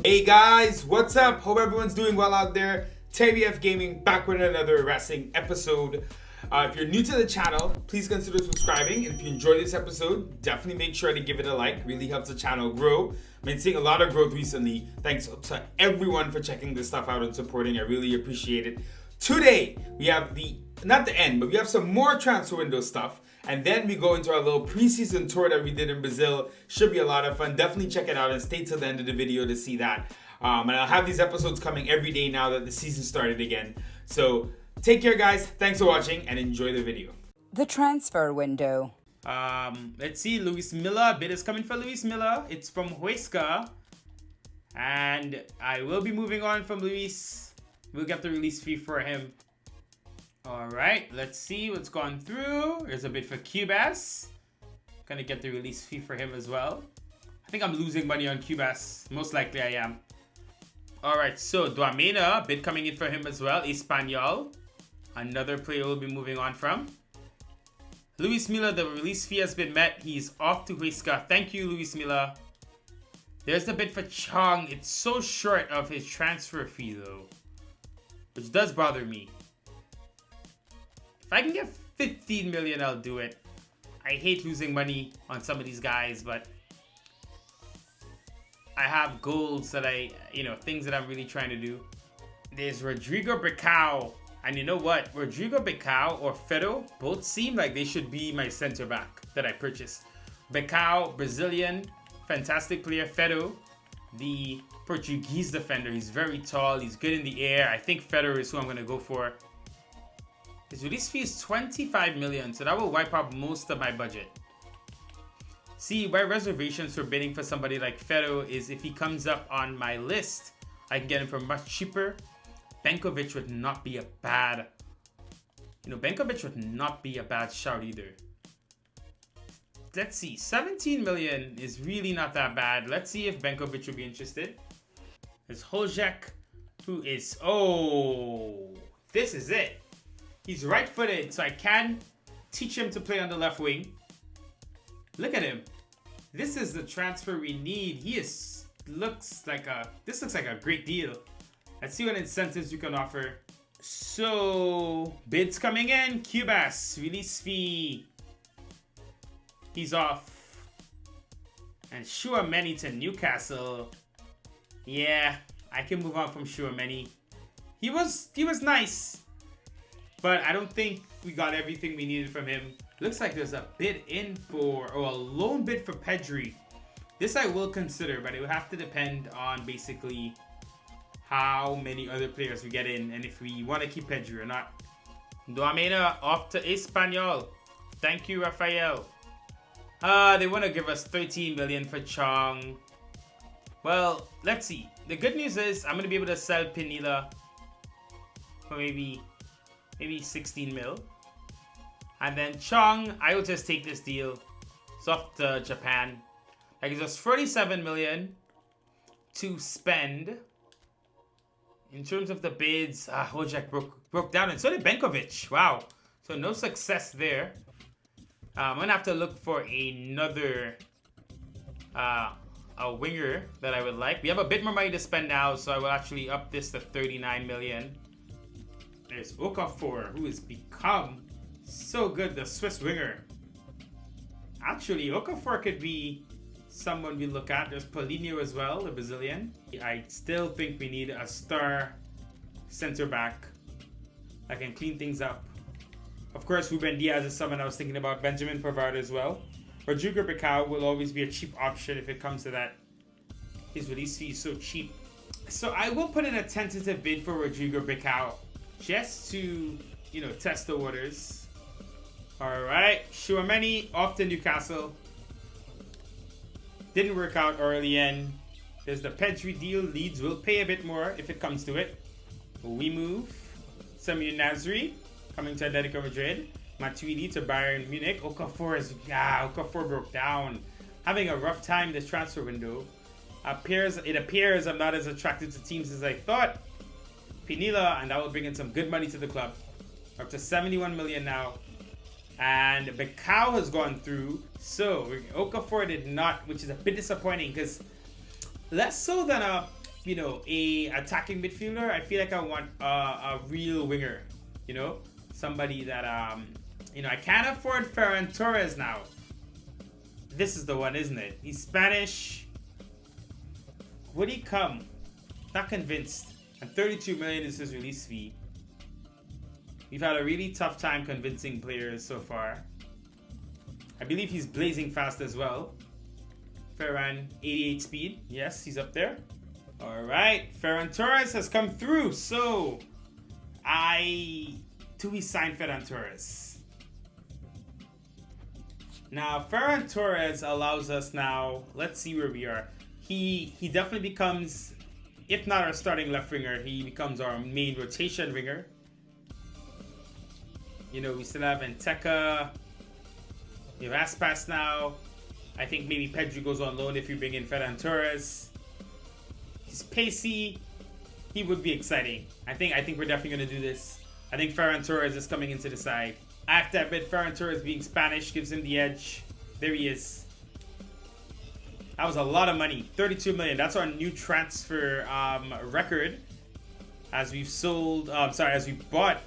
Hey guys, what's up? Hope everyone's doing well out there. TBF Gaming back with another wrestling episode. If you're new to the channel, please consider subscribing. And if you enjoyed this episode, definitely make sure to give it a like. Really helps the channel grow. I've been seeing a lot of growth recently. Thanks to everyone for checking this stuff out and supporting. I really appreciate it. Today, we have not the end, but we have some more transfer window stuff. And then we go into our little preseason tour that we did in Brazil. Should be a lot of fun. Definitely check it out and stay till the end of the video to see that. And I'll have these episodes coming every day now that the season started again. So take care, guys. Thanks for watching and enjoy the video. The transfer window. Let's see. Luis Milla. Bid is coming for Luis Milla. It's from Huesca. And I will be moving on from Luis. We'll get the release fee for him. Alright, let's see what's gone through. There's a bid for Cubas. Gonna get the release fee for him as well. I think I'm losing money on Cubas. Most likely I am. Alright, so Duamena, bid coming in for him as well. Espanyol. Another player we'll be moving on from. Luis Milla, the release fee has been met. He's off to Huesca. Thank you, Luis Milla. There's the bid for Chong. It's so short of his transfer fee though, which does bother me. If I can get 15 million, I'll do it. I hate losing money on some of these guys, but I have goals that things that I'm really trying to do. There's Rodrigo Becao. And you know what? Rodrigo Becao or Ferro both seem like they should be my center back that I purchased. Becao, Brazilian, fantastic player. Ferro, the Portuguese defender. He's very tall. He's good in the air. I think Ferro is who I'm going to go for. His release fee is 25 million, so that will wipe out most of my budget. See, my reservations for bidding for somebody like Ferro is if he comes up on my list, I can get him for much cheaper. Benkovic would not be a bad, Benkovic would not be a bad shout either. Let's see, 17 million is really not that bad. Let's see if Benkovic would be interested. There's Hojek, who is, this is it. He's right-footed, so I can teach him to play on the left wing. Look at him. This is the transfer we need. This looks like a great deal. Let's see what incentives you can offer. So, bids coming in. Cubas, release fee. He's off. And Shuameni to Newcastle. Yeah, I can move on from Shuameni. He was nice. But I don't think we got everything we needed from him. Looks like there's a bid in for, or a loan bid for Pedri. This I will consider, but it would have to depend on basically how many other players we get in and if we want to keep Pedri or not. Duamena off to Espanyol. Thank you, Rafael. They want to give us 13 million for Chong. Well, let's see. The good news is I'm going to be able to sell Pinilla for maybe 16 mil. And then Chong, I will just take this deal. It's off to Japan. That gives us 47 million to spend. In terms of the bids, Hojek broke down, and so did Benkovic. Wow. So no success there. I'm going to have to look for another a winger that I would like. We have a bit more money to spend now, so I will actually up this to 39 million. There's Okafor, who has become so good, the Swiss winger. Actually, Okafor could be someone we look at. There's Paulinho as well, the Brazilian. I still think we need a star center back that can clean things up. Of course, Ruben Diaz is someone I was thinking about. Benjamin Pavard as well. Rodrigo Becao will always be a cheap option if it comes to that. His release fee is so cheap. So I will put in a tentative bid for Rodrigo Becao just to, test the waters. All right, Shuameni off to Newcastle. Didn't work out early in. There's the Pedri deal. Leeds will pay a bit more if it comes to it. We move. Samir Nasri coming to Atletico Madrid. Matuidi to Bayern Munich. Okafor broke down. Having a rough time this transfer window. It appears I'm not as attracted to teams as I thought. Pinilla, and that will bring in some good money to the club. Up to 71 million now. And Becao has gone through. So Okafor did not, which is a bit disappointing because less so than a attacking midfielder. I feel like I want a real winger. Somebody that I can't afford Ferran Torres now. This is the one, isn't it? He's Spanish. Would he come? Not convinced. And 32 million is his release fee. We've had a really tough time convincing players so far. I believe he's blazing fast as well. Ferran, 88 speed. Yes, he's up there. All right, Ferran Torres has come through. So, do we sign Ferran Torres? Now, Ferran Torres allows us now. Let's see where we are. He definitely becomes, if not our starting left winger, he becomes our main rotation winger. We still have Enteka. We have Aspas now. I think maybe Pedri goes on loan if you bring in Ferran Torres. He's pacey. He would be exciting. I think we're definitely going to do this. I think Ferran Torres is coming into the side. I have to admit, Ferran Torres being Spanish gives him the edge. There he is. That was a lot of money. 32 million. That's our new transfer record. As we've bought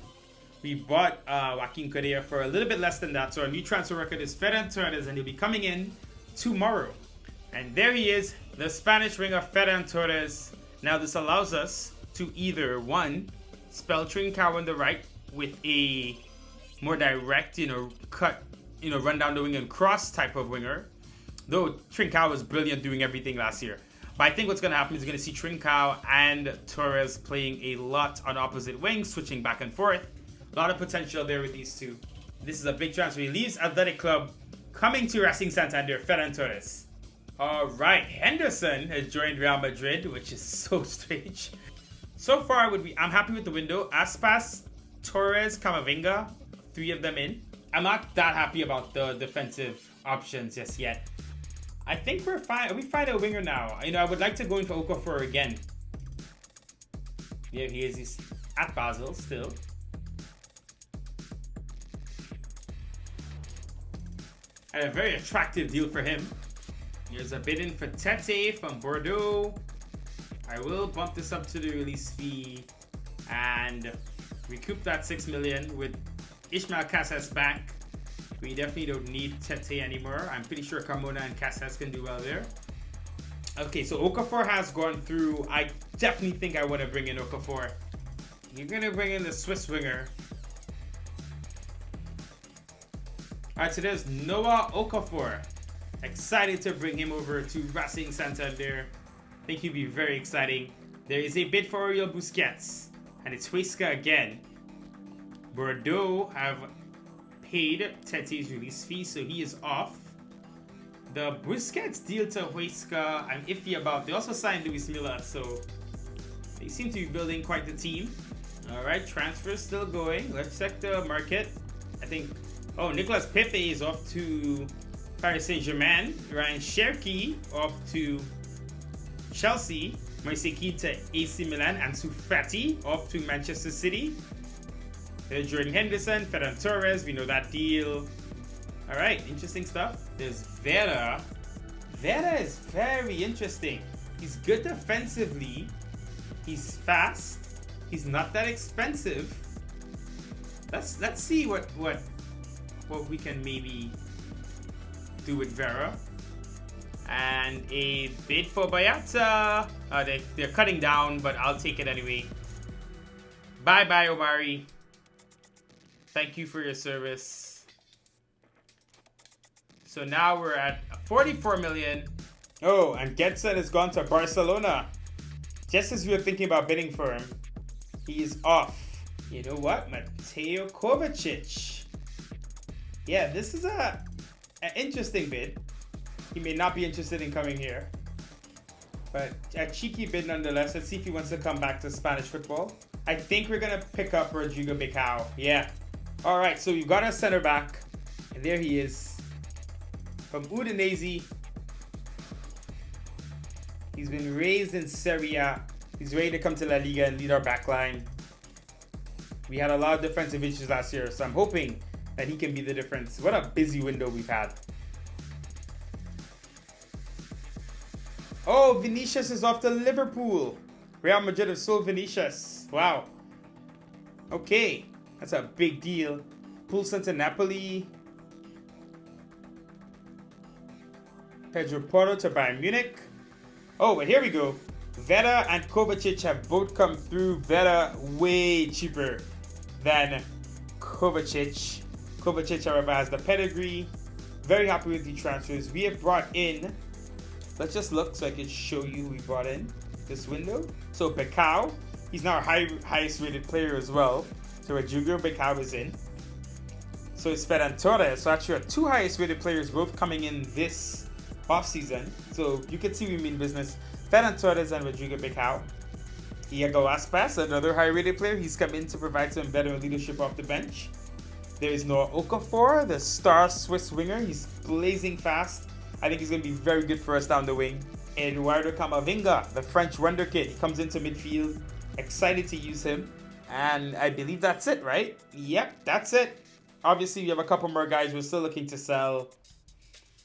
Joaquin Correa for a little bit less than that. So our new transfer record is Ferran Torres, and he'll be coming in tomorrow. And there he is, the Spanish winger Ferran Torres. Now this allows us to either, one, spell Trincao on the right with a more direct, run down the wing and cross type of winger. Though Trincao was brilliant doing everything last year. But I think what's going to happen is you're going to see Trincao and Torres playing a lot on opposite wings, switching back and forth. A lot of potential there with these two. This is a big transfer. He leaves Athletic Club, coming to Racing Santander, Ferran Torres. All right, Henderson has joined Real Madrid, which is so strange. So far, I'm happy with the window. Aspas, Torres, Camavinga, 3 of them in. I'm not that happy about the defensive options just yet. I think we're fine. We find a winger now. I would like to go into Okafor again. Yeah, he is. He's at Basel still. And a very attractive deal for him. Here's a bid in for Tete from Bordeaux. I will bump this up to the release fee and recoup that 6 million with Ismael Casas back. We definitely don't need Tete anymore. I'm pretty sure Carmona and Casas can do well there. Okay, so Okafor has gone through. I definitely think I want to bring in Okafor. You're going to bring in the Swiss winger. Alright, so there's Noah Okafor. Excited to bring him over to Racing Santander. I think he'll be very exciting. There is a bid for Oriol Busquets. And it's Huesca again. Bordeaux have paid Tete's release fee, so he is off. The Busquets deal to Huesca, I'm iffy about. They also signed Luis Milla, so they seem to be building quite the team. Alright, transfers still going. Let's check the market. I think... Oh, Nicolas Pepe is off to Paris Saint-Germain. Ryan Cherki off to Chelsea. Moise Kean to AC Milan. Ansu Fati off to Manchester City. There's Jordan Henderson, Ferran Torres. We know that deal. Alright, interesting stuff. There's Vera. Vera is very interesting. He's good defensively. He's fast. He's not that expensive. Let's see what we can maybe do with Vera. And a bid for Bayata. They're cutting down, but I'll take it anyway. Bye-bye, Omari. Thank you for your service. So now we're at 44 million. Oh, and Gedson has gone to Barcelona. Just as we were thinking about bidding for him, he is off. You know what? Mateo Kovacic. Yeah, this is an interesting bid. He may not be interested in coming here. But a cheeky bid nonetheless. Let's see if he wants to come back to Spanish football. I think we're going to pick up Rodrigo Becao. Yeah. All right, so we've got our center back. And there he is. From Udinese. He's been raised in Serie A. He's ready to come to La Liga and lead our back line. We had a lot of defensive issues last year, so I'm hoping that he can be the difference. What a busy window we've had. Oh, Vinicius is off to Liverpool. Real Madrid have sold Vinicius. Wow. Okay, that's a big deal. Poulsen to Napoli. Pedro Porro to Bayern Munich. Oh, but here we go. Vera and Kovacic have both come through. Vera way cheaper than Kovacic. Kovacic, however, has the pedigree. Very happy with the transfers. We have brought in, let's just look so I can show you who we brought in this window. So Becao, he's now our highest rated player as well. So Rodrigo Becao is in. So it's Ferran Torres. So actually our two highest rated players both coming in this offseason. So you can see we mean business. Ferran Torres and Rodrigo Becao. Iago Aspas, another high-rated player. He's come in to provide some better leadership off the bench. There is Noah Okafor, the star Swiss winger. He's blazing fast. I think he's going to be very good for us down the wing. Eduardo Camavinga, the French wonder kid. He comes into midfield. Excited to use him. And I believe that's it, right? Yep, that's it. Obviously, we have a couple more guys we're still looking to sell.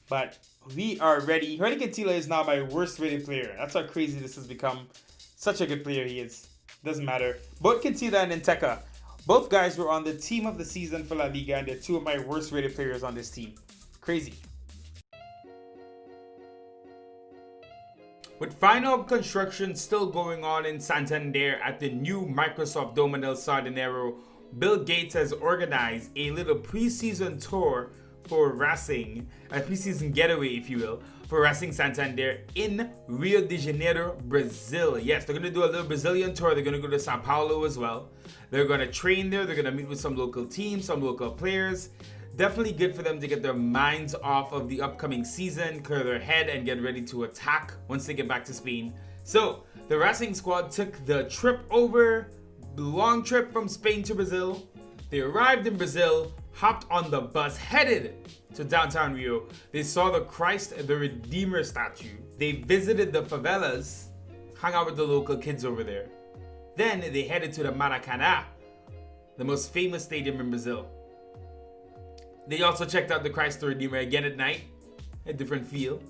But we are ready. Hernan Cantilla is now my worst rated player. That's how crazy this has become. Such a good player he is. Doesn't matter. Both Cantilla and Nteka, both guys were on the team of the season for La Liga, and they're two of my worst rated players on this team. Crazy. With final construction still going on in Santander at the new Microsoft Dome del Sardinero, Bill Gates has organized a little preseason tour for Racing, a preseason getaway, if you will, for Racing Santander in Rio de Janeiro, Brazil. Yes, they're going to do a little Brazilian tour. They're going to go to Sao Paulo as well. They're going to train there. They're going to meet with some local teams, some local players. Definitely good for them to get their minds off of the upcoming season, clear their head, and get ready to attack once they get back to Spain. So, the Racing squad took the trip over, the long trip from Spain to Brazil. They arrived in Brazil, hopped on the bus, headed to downtown Rio. They saw the Christ the Redeemer statue. They visited the favelas, hung out with the local kids over there. Then they headed to the Maracanã, the most famous stadium in Brazil. They also checked out the Christ the Redeemer again at night, a different feel.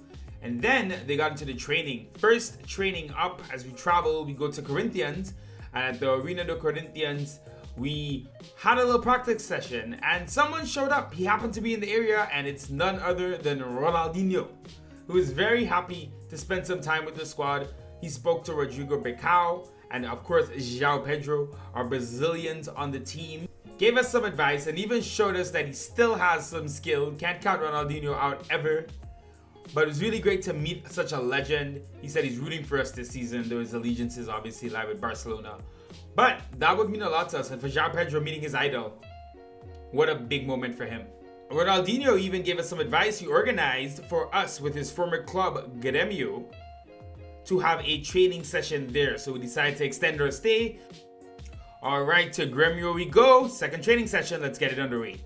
And then they got into the training. First training up as we travel, we go to Corinthians, and at the Arena de Corinthians, we had a little practice session, and someone showed up. He happened to be in the area, and it's none other than Ronaldinho, who is very happy to spend some time with the squad. He spoke to Rodrigo Becao, and of course, João Pedro, our Brazilians on the team. Gave us some advice, and even showed us that he still has some skill. Can't count Ronaldinho out ever. But it was really great to meet such a legend. He said he's rooting for us this season, though his allegiances obviously lie with Barcelona. But that would mean a lot to us, and for João Pedro meeting his idol, what a big moment for him. Ronaldinho even gave us some advice. He organized for us with his former club, Grêmio, to have a training session there. So we decided to extend our stay. All right, to Grêmio we go. Second training session. Let's get it underway.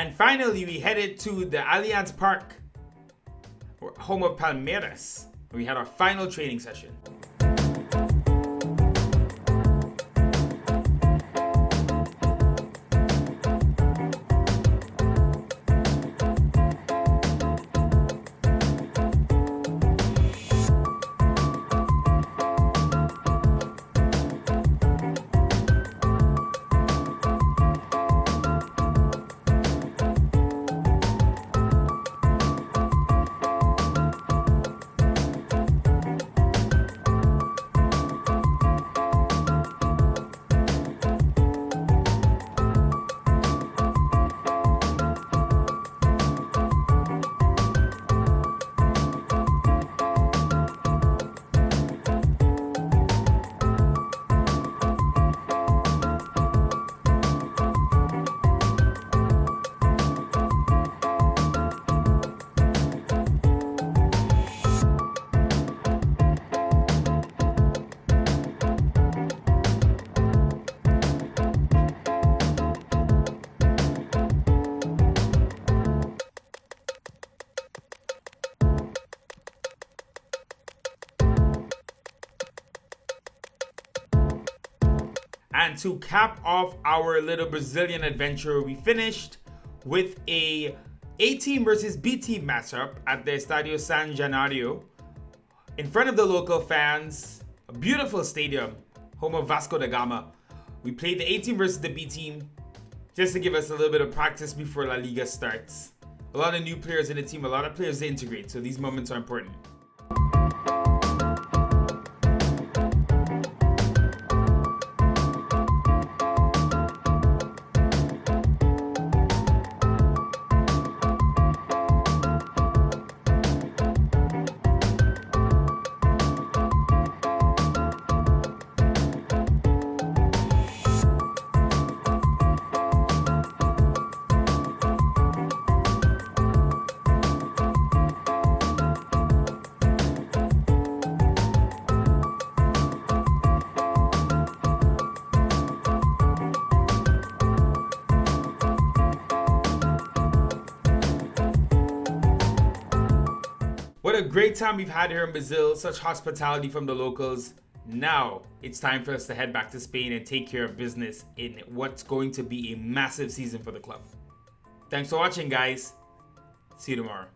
And finally, we headed to the Allianz Park, home of Palmeiras. We had our final training session. And to cap off our little Brazilian adventure, we finished with a A-team versus B-team matchup at the Estadio San Januario in front of the local fans. A beautiful stadium, home of Vasco da Gama. We played the A-team versus the B-team just to give us a little bit of practice before La Liga starts. A lot of new players in the team, a lot of players to integrate, so these moments are important. What a great time we've had here in Brazil, such hospitality from the locals. Now it's time for us to head back to Spain and take care of business in what's going to be a massive season for the club. Thanks for watching, guys. See you tomorrow.